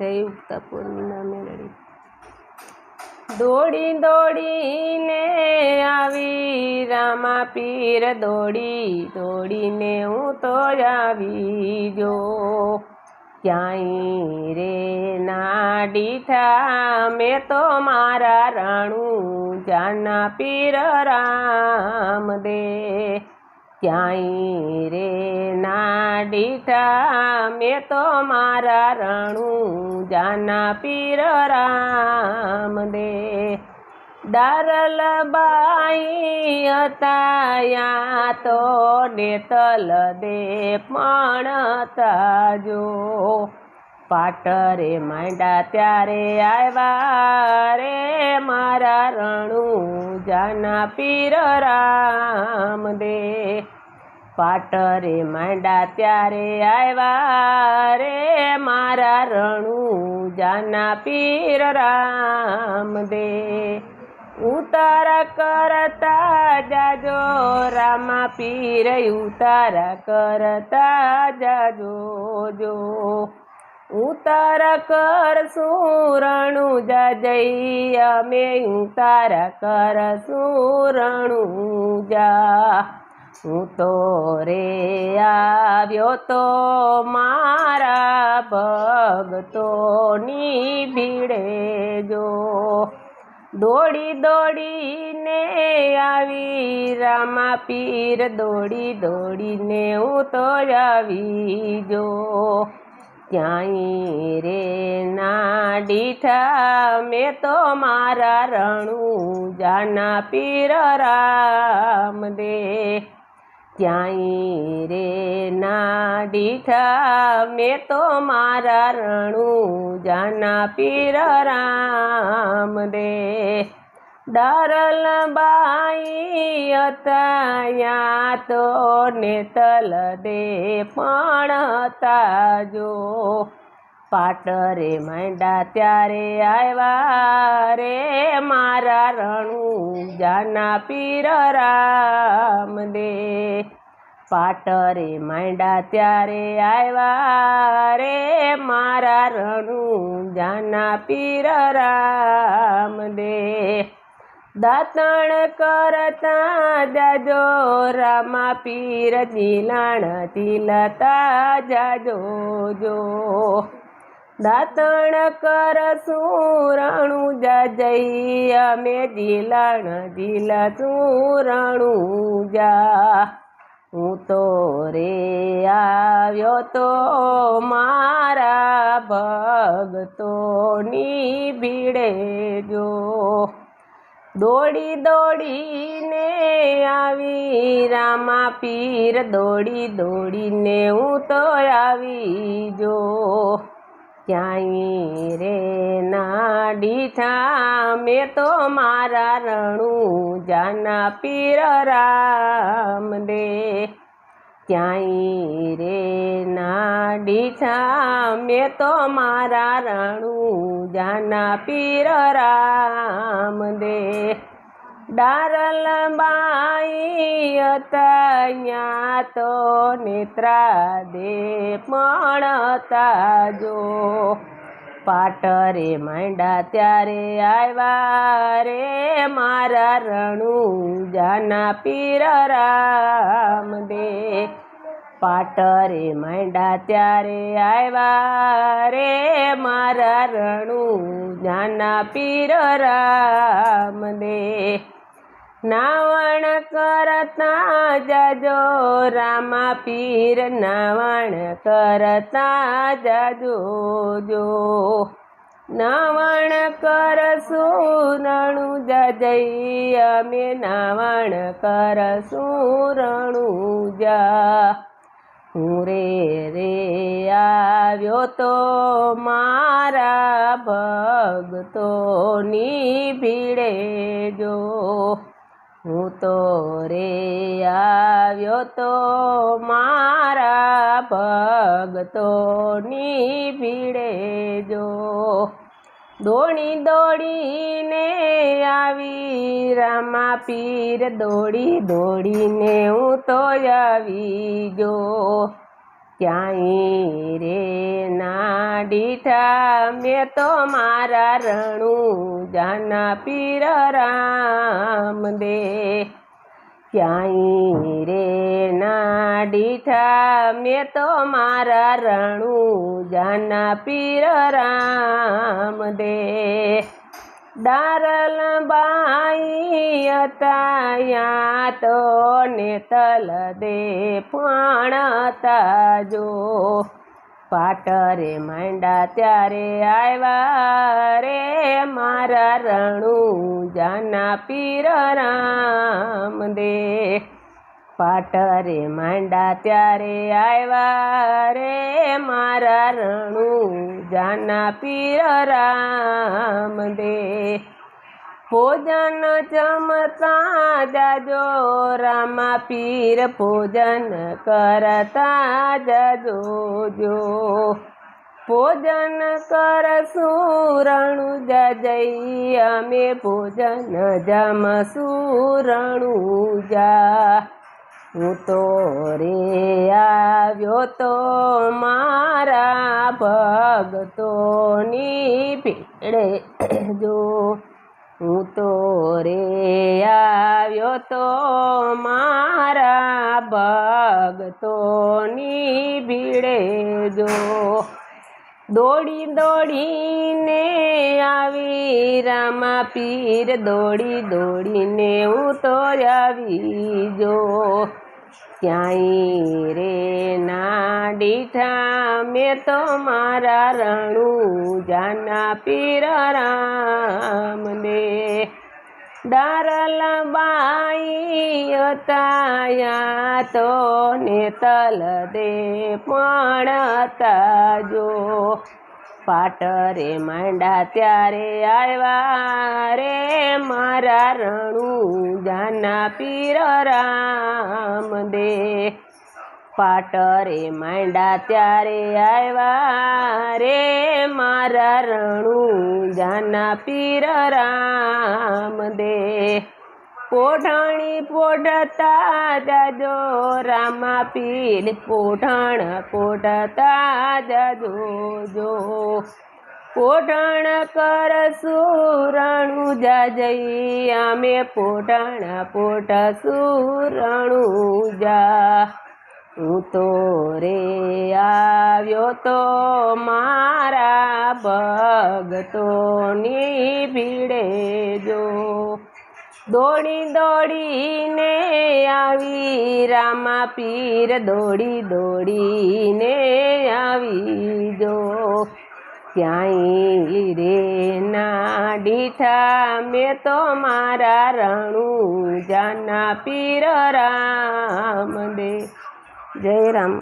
સંયુક્ત પૂર્ણિમા મેળવી। દોડી દોડીને આવી રામા પીર, દોડી દોડીને હું તો આવી જો। ક્યાંય રે ના દીઠા મેં તો મારા રાણું જાના પીર રામ દે। ક્યાંય રે ના દીઠા મેં તો મારા રાણું જાના પીર રામ દે। ડારલબાઈ હતા યા તો ડેતલ દે પણ તાજો। પાટરે માંડ્યા ત્યારે આવ્યા રે મારા રણું જાના પીર રામ દે। પાટરે માંડ્યા ત્યારે આવ્યા રે મારા રણું જાના પીર રામ દે। ઉતારા કરતા જાજો રામા પીર, ઉતારા કરતા જાજો જો। ઉતારા કરશું રણું જાજઈ અમે, ઉતારા કરશું રણું જા। હું તો રે આવ્યો તો મારા ભગતોની ભીડે જો। દોડી દોડીને આવી રામા પીર, દોડી દોડીને હું તો આવી જો। ક્યાંય રે ના દીઠા મેં તો મારા રણું જાના પીર રામ દે। ક્યાંય રે ના દીઠા મેં તો મારા રણું જાના પીર રામ દે। ડારલબાઈ હતા યા તો નેતલ દે પણ તાજો। પાટરે માંડ્યા ત્યારે આવ્યા રે મારા રણું જાના પીર રામ દે। પાટરે માંડ્યા ત્યારે આવ્યા રે મારા રણું જાના પીર રામ દે। દાતણ કરતા જાજો રામા પીર, જીલાણ ઝીલતા જાજો જો। દાતણ કરશું રણું જાજઈ અમે, જીલાણ ઝીલશું રણું જા। હું તો રે આવ્યો તો મારા ભગતોની ભીડે જો। દોડી દોડીને આવી રામા પીર, દોડી દોડીને હું તો આવી જો। ક્યાંય રે ના દીઠા મેં તો મારા રણું જાના પીર રામ દે। ક્યાંય રે ના દીઠા મેં તો મારા રણું જાના પીર રામ દે। ડારલબાઈ હતા યા તો નેત્રા દે પણ તાજો। પાટરે માંડ્યા ત્યારે આવ્યા રે મારા રણું જાના પીર રામ દે। પાટરે માંડ્યા ત્યારે આવ્યા રે મારા રણું જાના પીર રામ દે। નાવણ કરતા જાજો રામા પીર, નાવણ કરતા જાજો જો। નાવણ કરશું રણું જાજઈ અમે, નાવણ કરશું રણું જા। હું રે આવ્યો તો મારા ભગતોની ભીડે જો। હું તો રે આવ્યો તો મારા ભગતોની ભીડે જો। દોડી દોડીને આવી રામા પીર, દોડી દોડીને હું તો આવી જો। ક્યાંય રે ના દીઠા મેં તો મારા રણુજાના પીર રામ દે. ક્યાંય રે ના દીઠા મેં તો મારા રણુજાના પીર રામ દે. ડારલબાઈ હતા યા તો નેતલ દે ફણતા જો. પાટરે માંડા ત્યારે આવ્યા રે મારા રણુજાના પીર રામ દે. પાટરે માંડા ત્યારે આવ્યા રે મારા રણુજાના પીર રામ દે. ભોજન જમતા જાજો રામા પીર ભોજન કરતા જાજો જો. ભોજન કરશું રણુજા જઈ અમે ભોજન જમશું રણુજા. હું તો રે આવ્યો તો મારા ભગતોની ભીડે જો. હું તો રે આવ્યો તો મારા ભગતોની ભીડે જો. દોડી દોડીને આવી રામા પીર દોડી દોડીને હું તો આવી જો. ક્યાંય રે ના દીઠા મેં તો મારા રણુજાના પીર રામ દે. ડારલબાઈ હતા યા તો નેતલ દે ફણતા જો. પાટરે માંડા ત્યારે આવ્યા રે મારા રણુજાના પીર રામ દે. પાટરે માંડા ત્યારે આવ્યા રે મારા રણુજાના પીર રામ દે. પોઢાણી પોઢતા જાજો રામા પીર પોઢાણ પોઢતા જાજો જો. પોઢાણ કરશું રણુજા જઈ અમે પોઢાણ પોઢશું રણુજા. હું તો રે આવ્યો તો મારા ભગતોની ભીડે જો. દોડી દોડીને આવી રામા પીર દોડી દોડીને આવી જો. ક્યાંય રે ના દીઠા મેં તો મારા રણુજાના પીર રામ દે. જય રામ.